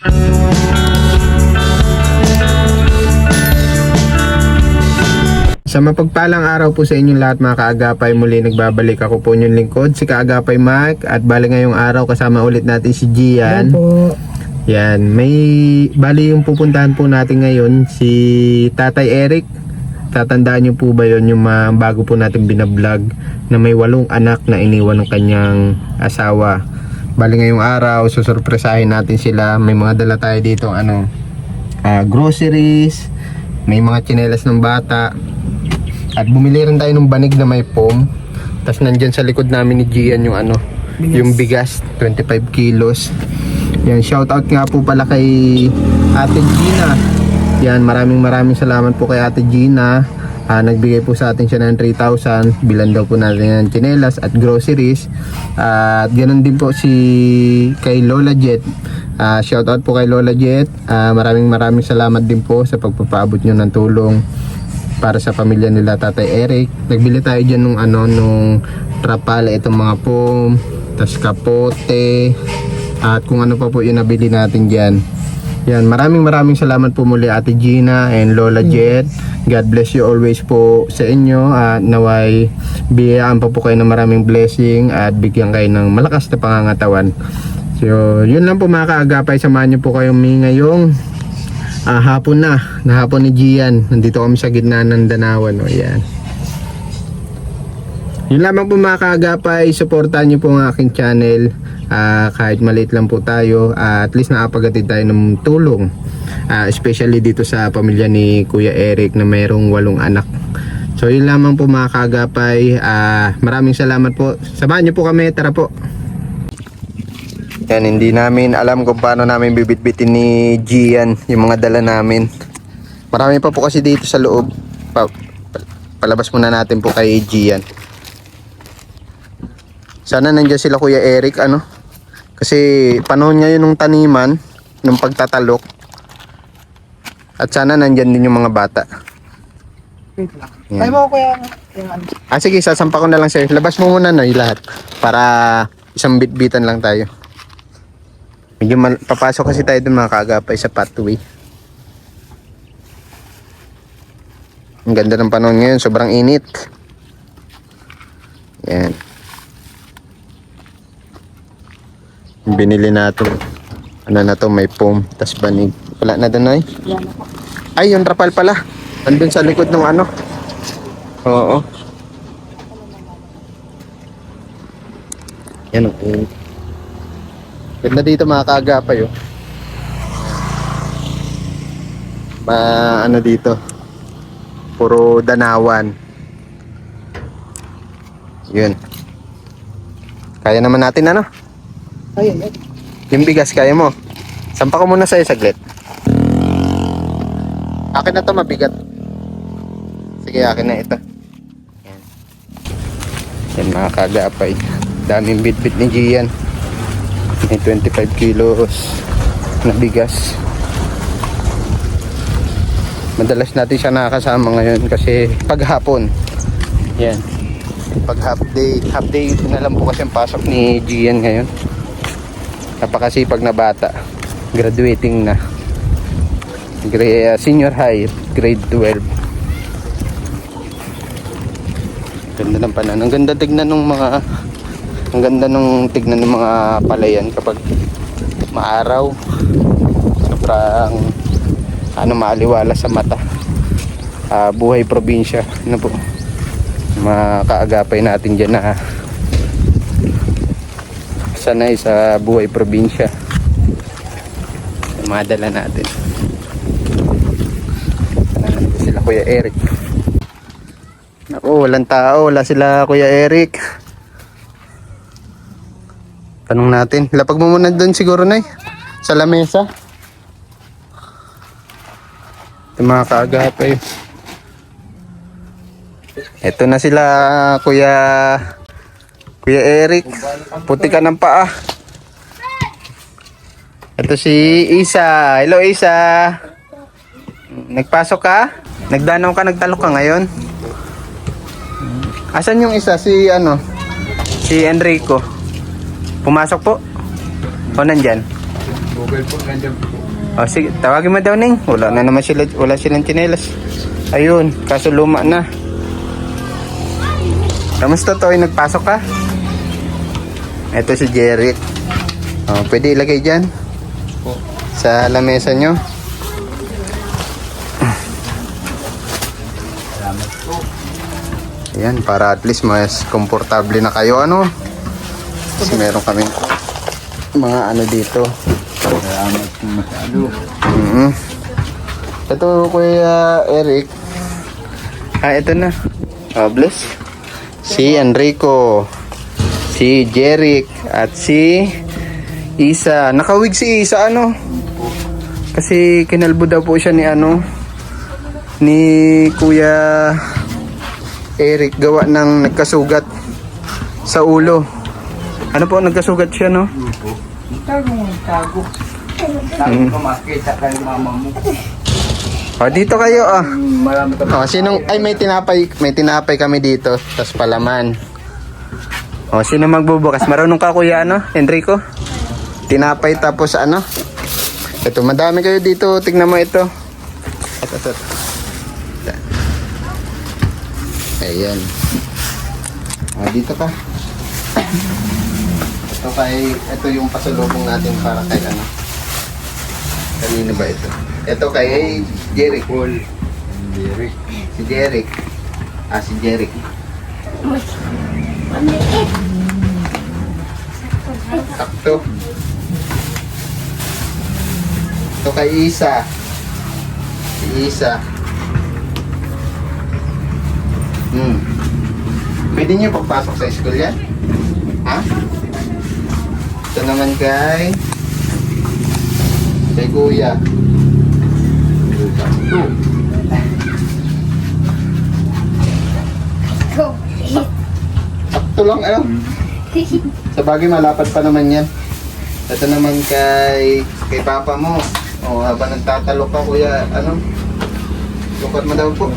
Sa mapagpalang araw po sa inyong lahat mga kaagapay, muli nagbabalik ako po inyong lingkod, si Kaagapay Mike, at bali ngayong araw kasama ulit natin si Gian. Yan, bali yung pupuntahan po natin ngayon si Tatay Eric. Tatandaan niyo po ba yun, yung bago po natin binablog na may 8 anak na iniwan ng kanyang asawa. Bali ngayong araw susurpresahin natin sila. May mga dala tayo dito groceries, may mga tsinelas ng bata. At bumili rin tayo ng banig na may foam. Tapos nandyan sa likod namin ni Gian yung yung bigas, 25 kilos. Yan, shoutout nga po pala kay Ate Gina. Yan, maraming salamat po kay Ate Gina. Nagbigay po sa atin siya ng 3,000. Bilan daw po natin ng tsinelas at groceries. At ganoon din po kay Lola Jet. Shoutout po kay Lola Jet. Maraming salamat din po sa pagpapaabot nyo ng tulong para sa pamilya nila Tatay Eric. Nagbili tayo dyan nung trapal, itong mga foam, tas kapote, at kung ano pa po yung nabili natin dyan. Yan, maraming salamat po muli Ate Gina and Lola Jet. God bless you always po sa inyo, at naway biyayaan pa po kayo ng maraming blessing at bigyan kayo ng malakas na pangangatawan. So yun lang po mga kaagapay, samahan nyo po kayong ngayong hapon hapon ni Gian. Nandito kami sa gitna ng Danawan. Yan. Yun lamang po mga kaagapay, supportan nyo po ang aking channel. Kahit maliit lang po tayo, at least nakapaghatid tayo ng tulong, especially dito sa pamilya ni Kuya Eric na mayroong 8 anak. So yun lamang po mga kaagapay. Maraming salamat po. Samahan nyo po kami, tara po. Yan, hindi namin alam kung paano namin bibitbitin ni Gian yung mga dala namin. Marami pa po kasi dito sa loob. Palabas muna natin po kay Gian. Sana nandiyan sila Kuya Eric, kasi panahon ngayon ng taniman, ng pagtatalok. At sana nandiyan din yung mga bata. Ay mo kuya yung sige, sasampa ko na lang sa'yo. Labas mo muna yung lahat para isang bitbitan lang tayo. Medyo papasok kasi tayo dun mga kaagapay sa pathway. Ang ganda ng panahon ngayon, sobrang init. Yan. Binili natin. Na to, may foam, tas banig. Wala na doon ay? Ay, yung trapal pala. Andun sa likod ng Oo. Yan ang ganda dito mga kaagapay. Dito puro danawan. Yun, kaya naman natin ayun. Yung bigas kaya mo. Sampa ko muna sa'yo saglit. Akin na to, mabigat. Sige, akin na ito. Yan mga kaagapay, daming bitbit ni Gian. May 25 kilos na bigas. Madalas natin siya nakakasama ngayon kasi paghapon. Yan. Pag half day na lang po kasi ang pasok ni Gian ngayon. Napakasipag na bata. Graduating na. Senior high, grade 12. Ganda ng panan. Ang ganda tignan ng mga palayan kapag maaraw. Sobrang maaliwala sa mata. Buhay probinsya. Po? Mga kaagapay natin dyan na sanay sa buhay probinsya. Madala natin. Sila Kuya Eric. Naku, walang tao. Wala sila Kuya Eric. Tanong natin. Lapag mo muna doon siguro na sa lamesa. Ito mga kaagapay. Ito na sila Kuya Eric. Puti ka ng paa. Ito si Isa. Hello Isa. Nagpasok ka? Nagdanaw ka, nagtalok ka ngayon? Asan yung isa? Si Enrico. Pumasok po? O nandyan? Google po, nandyan po. Oh, sige, tawagin mo daw, Ning. Wala na naman sila, wala silang tsinelas. Ayun, kaso luma na. Kamusta to? Nagpasok ka? Ito si Jeric. Oh, pwede ilagay dyan. Sa lamesa nyo. Ayan, para at least mas komportable na kayo, ano? Kasi meron kami mga ano dito. Salamat po masyado. Ito, Kuya Eric. Ito na. Bless. Si Enrico. Si Jeric. At si Isa. Nakawig si Isa, ano? Kasi kinalbo daw po siya ni ano, ni Kuya Eric, gawa ng nagkasugat sa ulo. Ano po, nagkasugat siya, no? Tago. Tago ka makita kay mama mo. Dito kayo, Marami ka sinong, ay may tinapay kami dito, tas palaman. Sino magbubukas? Marunong ka, Kuya, ano, Enrico? Tinapay tapos ano? Ito, madami kayo dito, tignan mo ito. Ito. Ayan. Dito ka. Ito yung pasalubong natin para kay ano. Kanino ba ito? Ito kay Jeric. Jeric. Si Jeric. Si Jeric. Sakto. Ito kay Isa. Si Isa. Pwede niyo pagpasok sa school yan? Ha? Ito naman kay Kuya. Sakto. Sakto lang, ano? Sa bagay malapad pa naman yan. Ito naman kay Papa mo. Habang nagtatalo ka, Kuya, ano? Lukat mo daw po.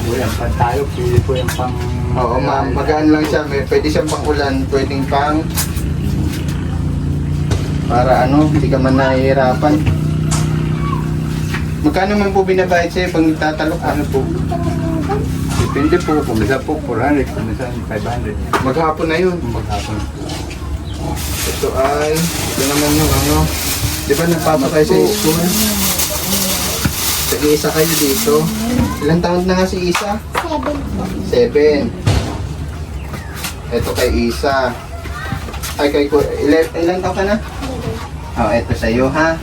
Po yan pa tayo. Pili po yan pang... Oo, magaan lang siya. Pwede siyang pang ulan. Pwedeng pang... Para ano, hindi ka man nahihirapan. Magkano man po binabayad sa'yo pag nagtatalo ka? Ano po? Depende po. Kumisa po 400. Kumisa 500. Maghapon na yun. Maghapon. Ito naman yung ano. Di ba nagpapasok kayo sa school? Isa kayo dito. Ilang taon na nga si Isa? 7. Ito kay Isa. Ay, ilang taon ka na? Ito sa'yo, ha?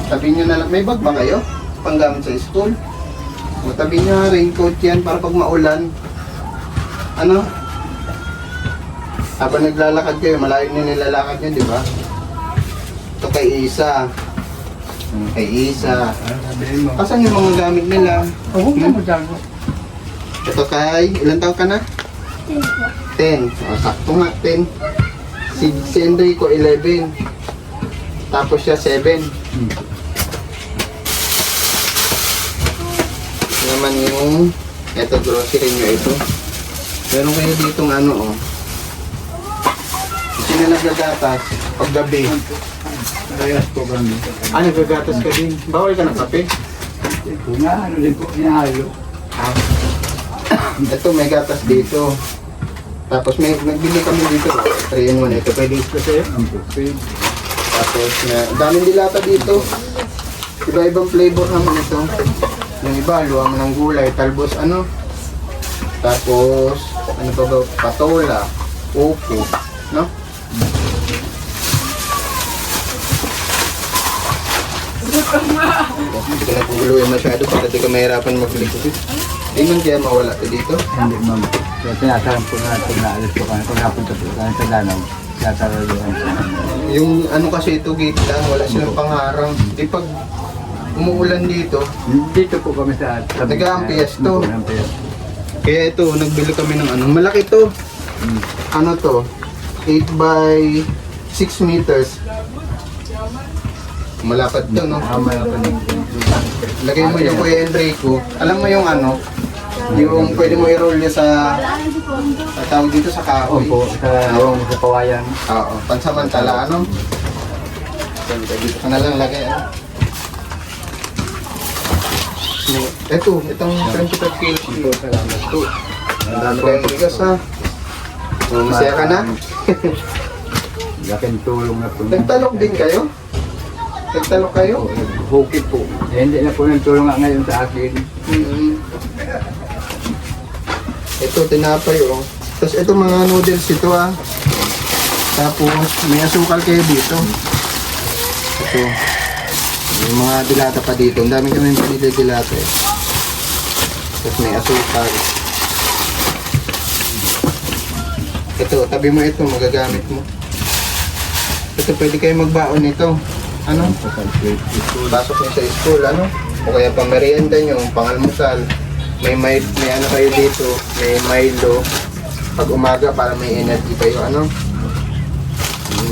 Tabi nyo na lang. May bag ba kayo? Panggamit sa school? Tabi nyo, raincoat yan para pag maulan. Ano? Habang naglalakad kayo, malayo nyo nilalakad nyo, di ba? Ito kay Isa. Kay Isa. Sabihin mo. Asan yung mga gamit nila? Oo, magdago. Ito kay, ilang taon ka na? 10. Sakto nga, 10. Si Enrico, 11. Tapos siya, 7. Ito naman yung, ito, grocery nyo ito. Meron kayo ditong ano, Sino naggagatas? Paggabi. Kayas po kami. Naggagatas ka din. Bawal ka ng kape? Ito nga, ano din po, inahalo. Ito, may gatas dito. Tapos nagbili kami dito. 3-in-1. Ito, pwede ito sa'yo. Ang po. Tapos, daming dilata dito. Iba-ibang flavor naman ito. Yung iba, luwang ng gulay, talbos ano. Tapos, ano pa ba? Patola, upo, no? Hindi ka na paguluhin masyado para di ka mahirapan maglikod. Hindi man kaya mawala ka dito. Hindi, ma'am. Kaya tinatarang po natin na alis po kami. Kung napunta po kami sa Danau, tinataraluhan po. Yung ano kasi ito gate lang, wala silang pangarang. Di pag umuulan dito, Dito po kami sa... Nag-aampias to. Nag-aampias. kaya ito, nagbili kami ng ano. Malaki to. Ano to? 8 by 6 meters. Malapad to, no? Mamaya pa din. Lagay mo yung Kuya Enrico. Alam mo yung ano? Yung pwede mo i-roll niya sa tawag dito sa kahoy. Opo, sa kawayan. Oo, pansamantala, ano? Dito ka na lang lagay, ano? Itong 25 kilos kilo. Salamat po. Ang dami kayong bigas ha. Masaya ka na? Laking tulong na po. Nagtalok din kayo? Nagtalok kayo? Bukid po. Hindi na po ng tulong nga ngayon sa akin. Ito, tinapay oh. Tapos ito mga noodles ito ah. Tapos may asukal kayo dito. Ito. May mga dilata pa dito. Ang dami kami pinili dilata eh. Tapos may asukal. Ito, tabi mo ito, magagamit mo. Ito, pwede kayo magbaon nito. Ano? Pasok nyo sa school, ano? O kaya pang merienda nyo, pangalmusal. May ano kayo dito, may Milo. Pag umaga para may energy kayo, ano?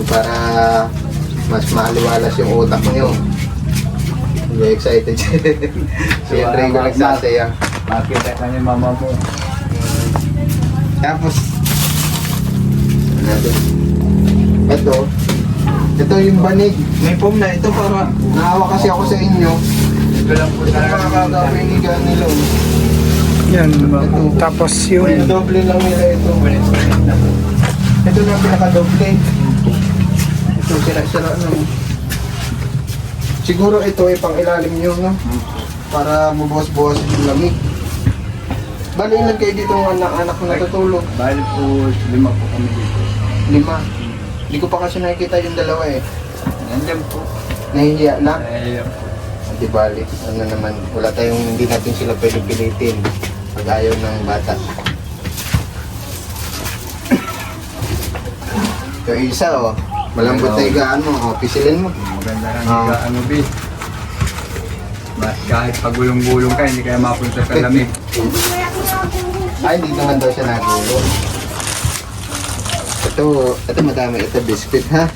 Para mas maaliwalas yung utak nyo. Hindi excited siya. Si Enrico nagsasaya. Makita ka ni mama mo. Tapos, ito yung banig. May foam na ito para naawa kasi ako sa inyo. Ito lang po Ito talaga makakagawin higa nila. Yan. Tapos Yung yung doble lang nila ito. Ito na pinaka-doble. Ito, sira-sira na. Siguro ito ay pang ilalim nyo, no? Para mabuwas-buwas yung lamig. Bali, ilan kayo dito ng anak na natutulog? Bali po, 5 po kami dito. 5. Hindi ko pa kasi nakikita yung dalawa eh. Nandiyan po. Nahihiya na. Ayun po. Di bali, ano naman, wala tayong, hindi natin sila pwede pilitin pag ayaw ng bata. Ito isa oh, malambot na higaan mo, oh, pisilin mo. Maganda lang Oo. yung ano, Bi. Mas kahit pagulong-gulong ka, hindi kaya mapunta sa lamig. Ay, hindi naman daw siya nagulo. Ito madami, ito biscuit ha.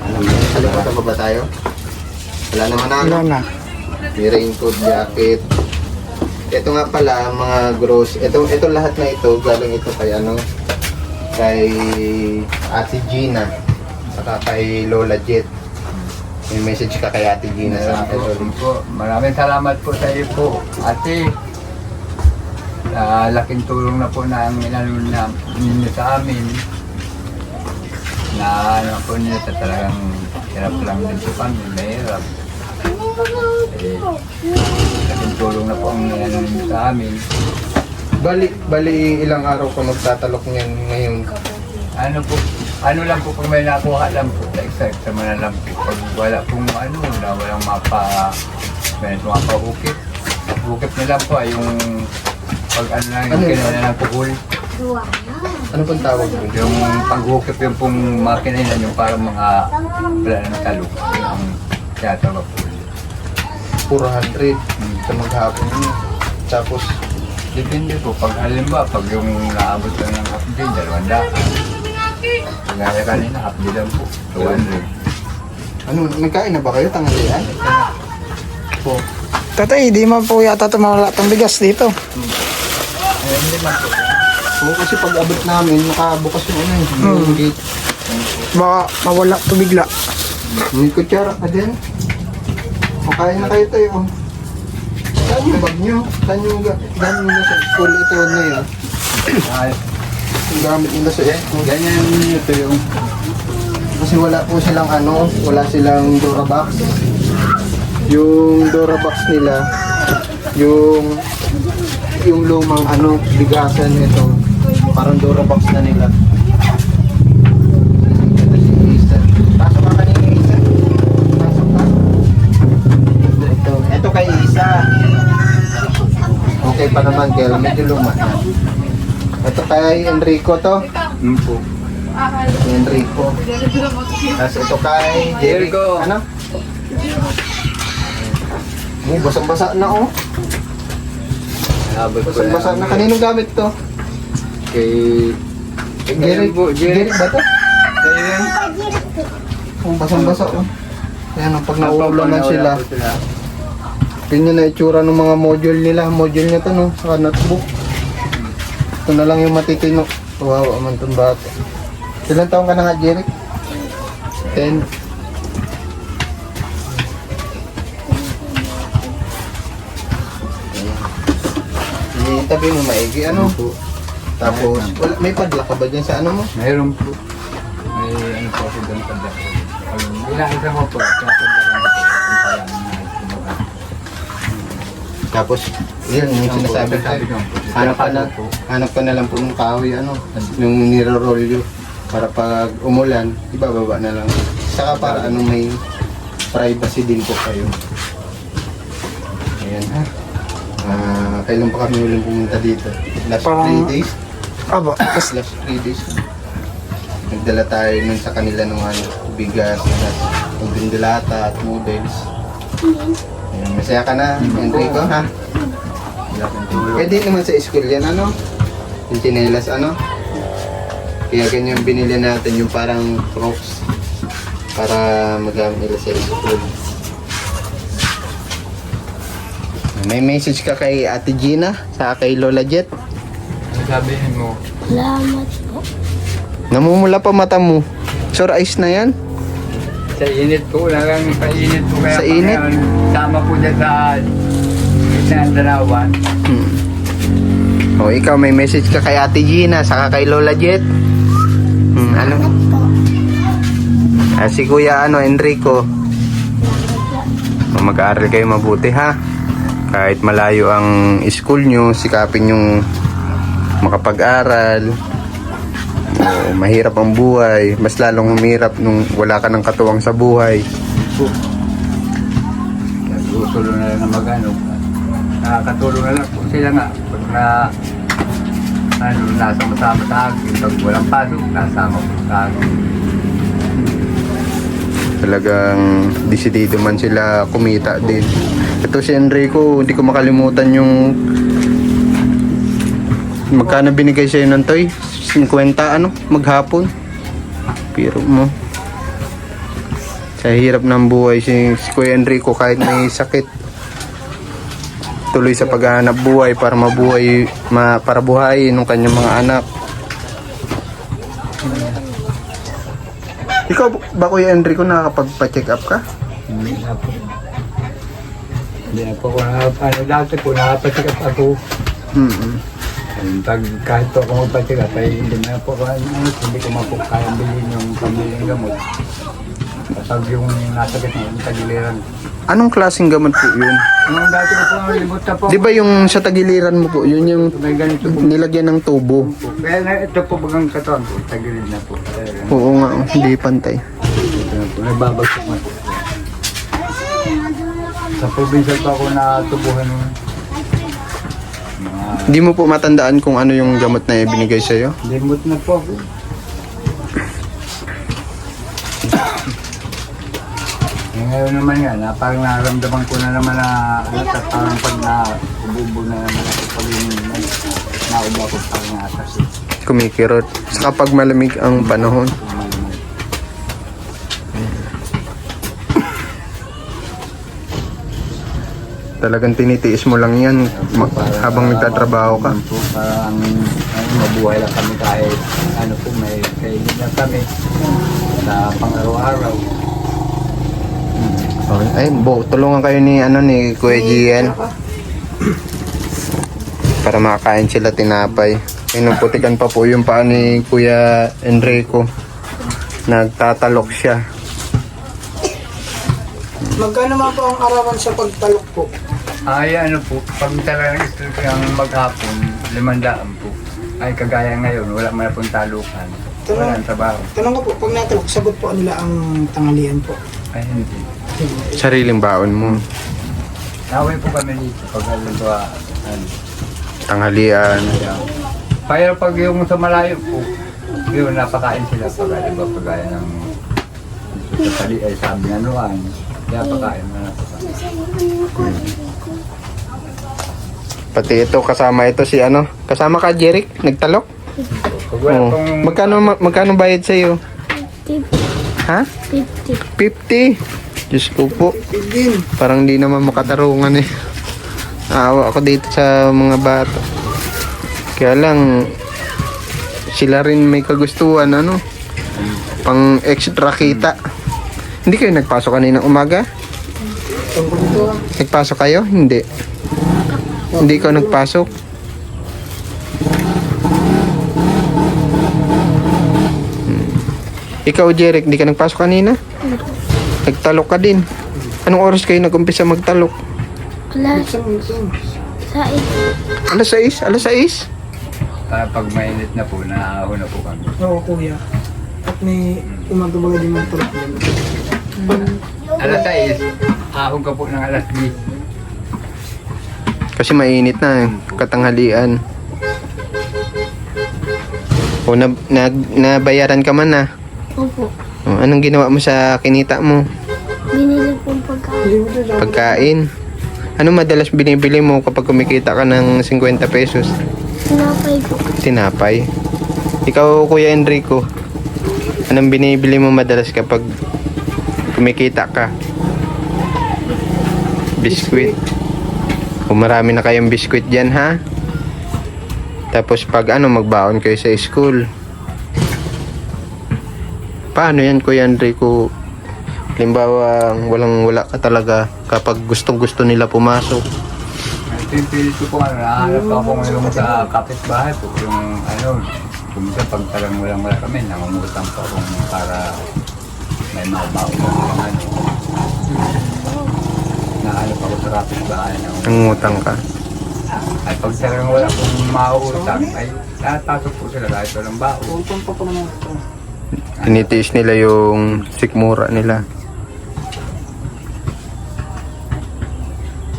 Alam mo, kalimutan pa ba tayo? Wala naman na. wala na. May raincoat, jacket. Ito nga pala, mga ito lahat na ito, galing ito kay kay Ate Gina, saka kay Lola Jet. May message ka kay Ate Gina sa akin. Maraming salamat po sa iyo po, ate. Laking tulong na po na ang inano na ninyo sa amin. Na ano po niyo sa talagang hirap lang din po kami, mahirap. Laking tulong na po ang inano ninyo sa amin. Bali ilang araw ka magtatalok niyan ngayon? Ano lang po kung may nakuha lang po, exact sa mga lang po. Pag wala pong walang mapa-ukit. Ukit nila po ay yung pag lang yung kinala ng pukul. Ano pong tawag mo? Yung pag-ukit yung pong makina yun, yung parang mga wala ng talok. Yung ang tiyatawa po. 400 sa maghapon niyo. Tapos, Depende po. Pag halimbawa, pag yung naabot lang ng half day, 200. Kaya kanina, half day lang po. 200. nagkain na ba kayo tanghalian? Po. Tatay, di man po yata ito mawala itong bigas dito. Hindi man po. Oo, kasi pag abot namin, nakabukas yung yung gate. Baka mawala ito bigla. May kutsara ka din. O kaya na kayo tayo. Saan yung bag nyo? Saan yung nila sa school ito na yun? Yung gamit nila sa school. Ganyan ito yung Kasi wala po silang wala silang Durabox. Yung Durabox nila, yung lumang bigasan nito, parang Durabox na nila. Ito si Isa. Pasok ka kanina, Isa. Pasok ka. Ito kay Isa. Okay pa naman, kaya medyo luma na. Ito kay Enrico to. po. Enrico. Tapos ito kay Jericho. Ano? Basang-basa na oh. Abot ko Basang-basa na. Kaninong gamit to? Kay Jeric ba to? Basang-basa oh. Ayan, pag nauulanan sila. Ganyan na itsura ng mga module nila. Module niya to no, sa notebook. Ito na lang yung matitino. Wow, aman itong bata. Ilan taong ka na nga, Jeric? 10. itabi mo maigi, ano? po. Tapos, wala, may padlock ka ba dyan sa ano mo? Mayroon po. May ano po ako doon sa dako. Inaisa mo po. Kaya po lang po. Ang parang na. Tapos, yun, yung sinasabi ko. Sabi ko po. Hanap ka na lang po ng kahoy, ano? Yung niro-roll para pag umulan, ibababa na lang. Saka para ano, may privacy din po kayo. Ayan ha. Kailan pa kami ulit pumunta dito? Last Parang- 3 days? Aba, Last 3 days. Nagdala tayo nun sa kanila ng ano, bigas, pagdindilata at noodles. Ayan, masaya ka na, Enrico, ha? Pwede naman sa school yan, ano? Yung chinelas, ano? Kaya ganyan binili natin yung parang crocs para magamit nila sa school. May message ka kay Ate Gina, sa kay Lola Jet. Ano sabihin mo? Salamat po. Namumula pa mata mo. Sore eyes na yan. Sa init po, lang sa init po. Kaya Sa init? Sama po dyan sa gitna ng dalawan. O ikaw, may message ka kay Ate Gina, saka kay Lola Jet. Ano? Si Kuya Enrico. Mag-aaral kayo mabuti, ha? Kahit malayo ang school nyo, sikapin yung makapag-aral. Mahirap ang buhay. Mas lalong humirap nung wala ka ng katuwang sa buhay. Nagtutulong na lang na mag-ano. Nakakatulong na lang po sila nga. Pag nasama sa akin. Pag walang pasok, nasama po sa akin. Talagang desidido man sila kumita din. Ito si Enrico, hindi ko makalimutan yung magkano binigay sa'yo ng toy? 50 maghapon. Pero mo. Sa hirap ng buhay si Kuya Enrico kahit may sakit. Tuloy sa paghahanap buhay para mabuhay, para buhayin ng kanyang mga anak. Ikaw ba Kuya Enrico nakakapagpa-check up ka? Hindi na po. Hindi na po. Dati po, nakapasikap ako. Kahit po ako magpasikap, ay hindi na po ako, hindi ko mapo kaya bilhin yung pambiling gamot. Kapag yung nasa gitna, yung tagiliran. Anong klaseng gamot po yun? Nung dati ko po, limot na po. Di ba yung sa tagiliran mo po, yun yung May ganito po. nilagyan ng tubo? Kaya ito po bagang katawan po, tagilid na po. Oo nga, hindi pantay. Ito na po, nagbabagsak na po. Sa probinsya pa ako natubuhan ng mga Hindi mo po matandaan kung ano yung gamot na ibinigay sa'yo? limot na po ako. Ngayon naman nga, parang naramdaman ko na naman na parang pag ububo na naman ako pag yung nauba ko parang atas. Kumikirot. Sa kapag malamig ang panahon. Talagang tinitiis mo lang yan habang nagtatrabaho ka. Parang mabuhay lang kami kahit ano po, may kainin lang kami sa pang-araw-araw. Ay, tulungan kayo ni ni Kuya Gian. Para makakain sila tinapay. Pinuputikan pa po yung paa ni Kuya Enrico. Nagtatalok siya. magkano man po ang arawan sa pagtalok po? Ay ano po, pag talagang istorya ang maghapon, 500 po. Ay kagaya ngayon, wala man pong talukan. Wala ang trabaho. Tanong ko po, pag natalok, sagot po nila ang tanghalian po. Ay hindi. Sariling baon mo. Naway po kami dito pag halimbawa, ano. Tanghalian. Pero pag yung sa malayo po, yun, napakain sila pag halimbawa pagaya ng sa tali ay sabi ng anuan. Kaya pakain mo napakain. Pati ito, kasama ito si kasama ka Jeric, nagtalok? Pag wala Oo. pong Magkano bayad sa'yo? 50. Ha? 50. Diyos ko po. Din. Parang di naman makatarungan eh. Naawa ako dito sa mga bata. Kaya lang, sila rin may kagustuhan, pang extra kita. Hindi kayo nagpasok kaninang umaga? Tungkol dito, Nagpasok kayo? Hindi. Hindi ka nagpasok? Ikaw, Jeric, di ka nagpasok kanina? Nagtalok ka din. Anong oras kayo nag-umpisa magtalok? Alas Alas 6? Alas 6? Para pag mainit na po, naahon na po kami. Oo, kuya. At may umagabaga din mga tulog yan. Alas 6, ahon ka po ng alas 10. Kasi mainit na, katanghalian. O, nabayaran ka man na. Opo. O, anong ginawa mo sa kinita mo? Binili pong pagkain. Pagkain. Ano madalas binibili mo kapag kumikita ka ng 50 pesos? Sinapay po. Tinapay. Ikaw, Kuya Enrico, anong binibili mo madalas kapag kumikita ka? Biskwit. Kung marami na kayong biskwit dyan, ha? Tapos pag magbaon kayo sa school. Paano yan, Kuya Enrico? Halimbawa, wala ka talaga kapag gustong-gusto nila pumasok. Pipilit ko po, nahanap ako ngayon sa kapitbahay po, yung kumisa pag talang wala kami, nangungutang po ako para may mabaon na nahanap ako sa kapitbahay. Nangungutang ka. Ay pag talang wala akong mauutang, ay tatasok po sila kahit walang baon. Utang pa pa naman ito. Tinitiis nila yung sikmura nila.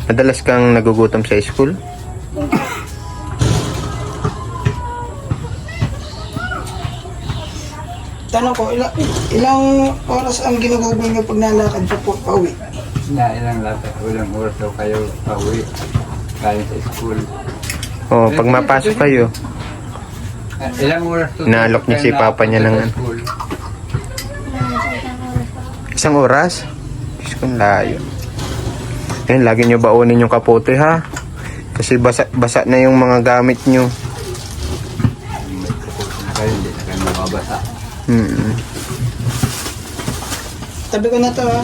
Madalas kang nagugutom sa school? Tanong ko, ilang oras ang ginugugol niyo pag nalakad pa po pauwi? Ilang oras daw kayo pauwi galing sa school. O, pag mapasok kayo, Ilang oras to? Inaalok niya si papa niya ng school. isang oras? Diyos ko, layo. Ayun, lagi nyo baonin yung kapote, ha? Kasi basa na yung mga gamit nyo. Kaya hindi na kayo mababasa. Tabi ko na to ha.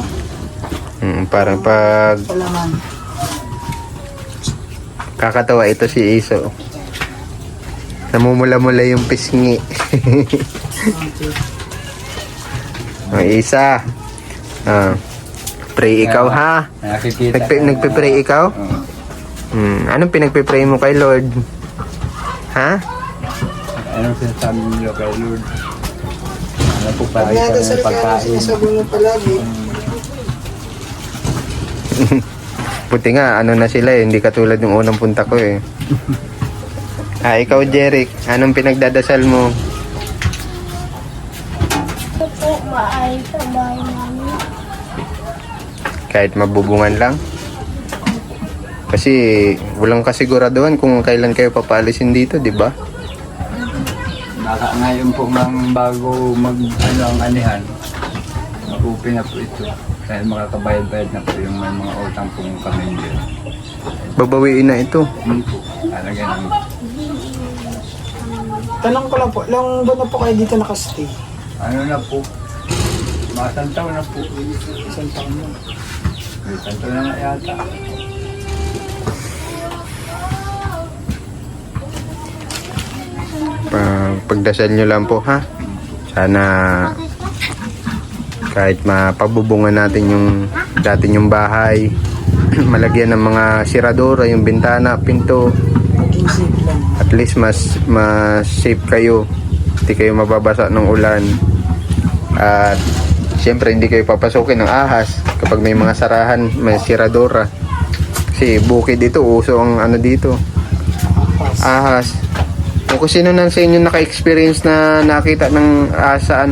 Parang pag Palaman. kakatawa ito si Iso. Namumula-mula yung pisngi. O, Isa. Pray ikaw, ha? Nakikita Nagpe-pray ikaw? Oo. Anong pinagpe-pray mo kay Lord? Ha? Anong sinasabi niyo kay Lord? Ano po Pag para ikaw nadasal ng ka, pagkain? sinasabi mo palagi. Buti nga, na sila hindi katulad ng unang punta ko eh. Ikaw, Jeric, anong pinagdadasal mo? Ito po, maayos sa bahay namin. Kahit mabubungan lang? Kasi walang kasiguraduhan kung kailan kayo papalisin dito, di ba? Ngayon po mang bago ang anihan, mag-open na po ito. Dahil makakabayad-bayad na po yung may mga utang pong kami dito. Babawiin na ito. Hindi po. Talaga ng Tanong ko lang po, ilang buwan na po kayo dito nakastay? ano na po. Mga santaw na po. Isang taon na. May santaw na nga yata. Pagdasal nyo lang po, ha? Sana kahit mapabubungan natin yung dati yung bahay, malagyan ng mga siradura, yung bintana, pinto, Maging safe lang. at least mas safe kayo, hindi kayo mababasa ng ulan, at syempre hindi kayo papasukin ng ahas kapag may mga sarahan, may siradura, kasi bukid dito, uso ang dito, ahas. Kung sino nang sa inyo naka-experience na nakita ng sa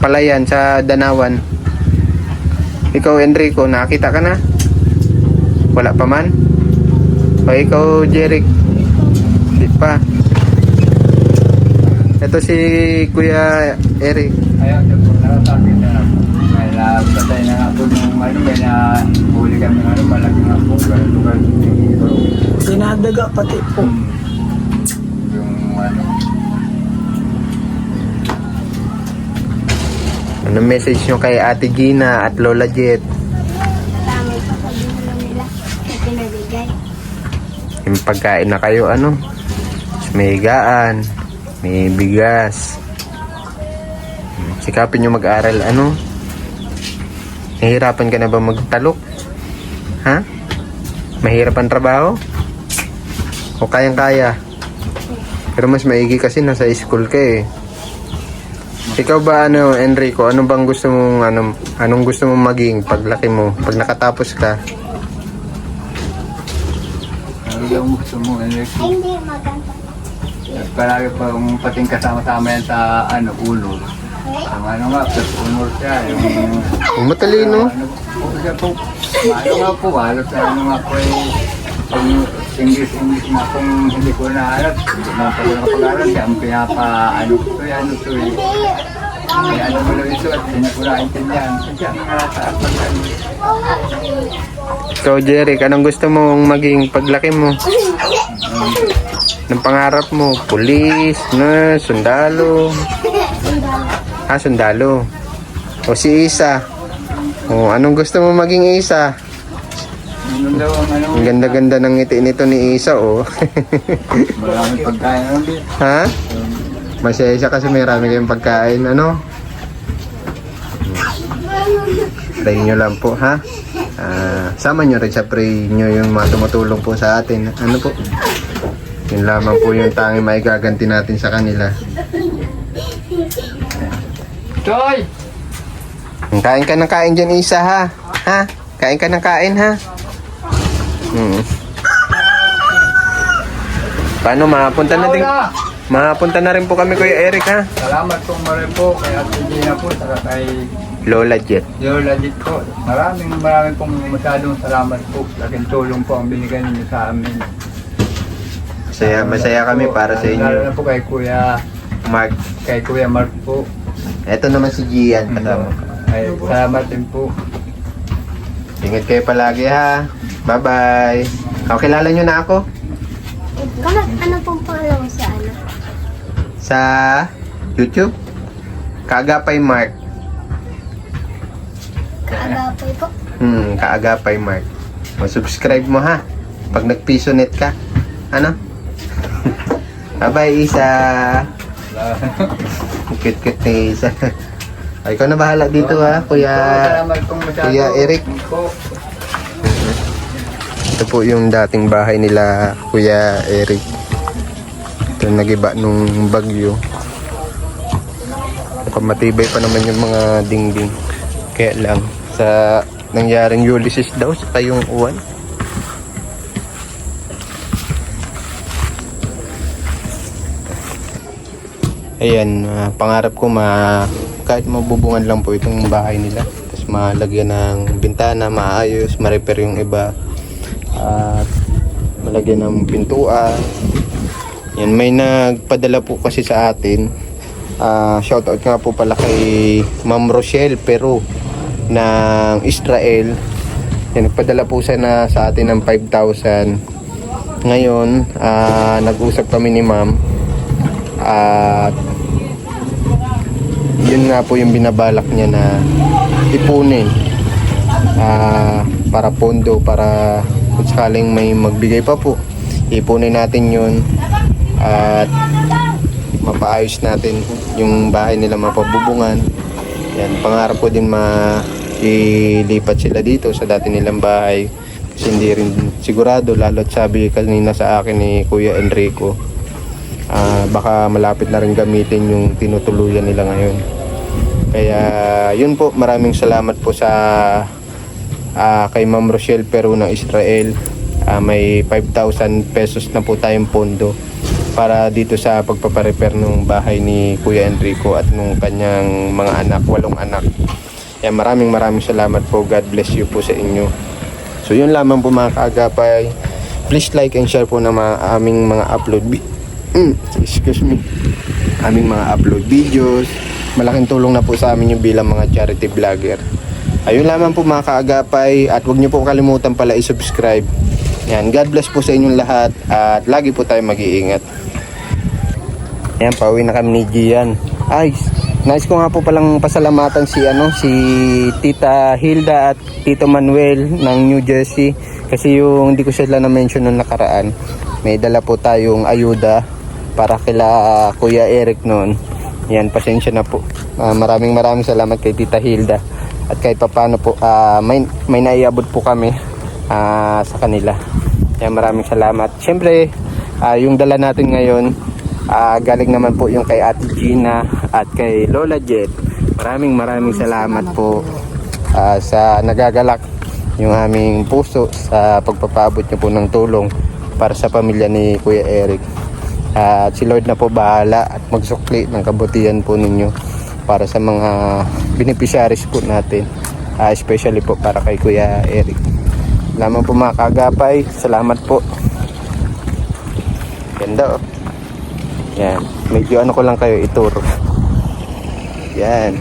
palayan sa Danawan. Ikaw, Enrico, nakita ka na? Wala pa man? O ikaw, Jeric? Hindi pa. Ito si Kuya Eric. Ayaw na po, nakasakit na po. May napatay na nga po nung may nahuli kami malaking nga po. Lugar Dinadaga pati po. yung Anong message nyo kay Ate Gina at Lola Jet? Salamat po sa binigay nila na pinabigay. Yung pagkain na kayo, may higaan, may bigas. Sikapin nyo mag-aral. Ano? Nahihirapan ka na ba magtalok? Ha? Mahirap ang trabaho? O kayang-kaya? Pero mas maigi kasi nasa school ka eh. Ikaw ba Enrico, ano bang gusto mong anong gusto mong maging paglaki mo, pag nakatapos ka? Ano yung gusto mo, Enrico? Ay, hindi maganda. Palagi pang pating kasama-sama yan sa ulo. Ang plus honor siya, yung Matalino. siya po, nga po, halos nga po pag English na kung hindi ko nahalat, hindi naman pag nakapag-aral siya, ang ito kaya mo lang ito at hindi ko naintindihan. Kasi ang nakakapag Ikaw, Jeric, anong gusto mong maging paglaki mo? Anong pangarap mo? Pulis, nurse, sundalo? Sundalo. O si Isa? O, anong gusto mo maging Isa? Ang ganda-ganda ng ngiti nito ni Isa, oh. maraming pagkain naman din. Ha? Masaya siya kasi may marami kayong pagkain, ano? Pray nyo lang po, ha? Sama nyo rin sa pray nyo yung mga tumutulong po sa atin. Ano po? Yun lamang po yung tanging maigaganti natin sa kanila. Choy! Kain ka ng kain dyan, Isa, ha? Ha? Kain ka ng kain, ha? Paano, mapunta na rin po kami, Kuya Eric, ha? Salamat po maraming po kay Ate Gina po, saka kay Lola Jet. Legit po. Maraming pong masyadong salamat po. Laking tulong po ang binigay niyo sa amin. Masaya kami para sa Lalo inyo. na po kay Kuya Mark. Mark po. Eto naman si Gian. Kasama. Ay, salamat din po. Ingat kayo palagi, ha? Bye-bye. Kilala nyo na ako? Ano pong pangalan mo sa Sa YouTube? Kaagapay Mark. Kaagapay po? Kaagapay Mark. Subscribe mo, ha? Pag nag-pisonet ka. Ano? Bye-bye, Isa. Cute-cute ni Isa. Ay, ikaw na bahala dito, ha? Salamat pong masyado. Kuya Eric. Po. Ito po yung dating bahay nila, Kuya Eric. Ito nagiba nung bagyo. Mukhang matibay pa naman yung mga dingding. Kaya lang, sa nangyaring Ulysses daw, sa yung uwan. Ayan, pangarap ko kahit mabubungan lang po itong bahay nila. Tapos malagyan ng bintana, maayos, ma-repair yung iba. At malagyan ng pintuan. Yan, may nagpadala po kasi sa atin. Shoutout nga po pala kay Ma'am Rochelle Peru ng Israel. Yan, nagpadala po siya sa atin ng 5,000. Ngayon, nag-usap kami ni Ma'am. At yun nga po yung binabalak niya na ipunin para pondo, para kung sakaling may magbigay pa po, ipunin natin yun at mapaayos natin yung bahay nila, mapabubungan. Yan, pangarap ko din mailipat sila dito sa dati nilang bahay kasi hindi rin sigurado, lalo't sabi kanina sa akin ni Kuya Enrico, baka malapit na rin gamitin yung tinutuluyan nila ngayon. Kaya yun po, maraming salamat po sa kay Ma'am Rochelle Peru ng Israel. May 5,000 pesos na po tayong pondo para dito sa pagpaparepair ng bahay ni Kuya Enrico at nung kanyang mga anak, 8 anak. Kaya maraming salamat po. God bless you po sa inyo. So yun lamang po mga kaagapay. Please like and share po na aming mga upload aming mga upload videos. Malaking tulong na po sa amin yung bilang mga charity vlogger. Ayun lamang po mga kaagapay, at huwag niyo po kalimutan pala i-subscribe. Yan, God bless po sa inyong lahat at lagi po tayo mag-iingat. Yan, pauwi na kami ni Gian. Ay, nais ko nga po palang pasalamatan si Tita Hilda at Tito Manuel ng New Jersey kasi yung hindi ko sila na-mention nung nakaraan. May dala po tayong ayuda para kila Kuya Eric noon. Yan, pasensya na po. Maraming salamat kay Tita Hilda. At kahit papaano po, may naiabot po kami sa kanila. Yan, maraming salamat. Siyempre, yung dala natin ngayon, galing naman po yung kay Ate Gina at kay Lola Jet. Maraming salamat po sa nagagalak yung aming puso sa pagpapaabot niyo po ng tulong para sa pamilya ni Kuya Eric. At si Lord na po bahala at magsukli ng kabutihan po ninyo para sa mga beneficiaries po natin, especially po para kay Kuya Eric. Salamat po mga kagapay, salamat po. Ganda oh. Yan, medyo ano ko lang kayo ituro. Yan.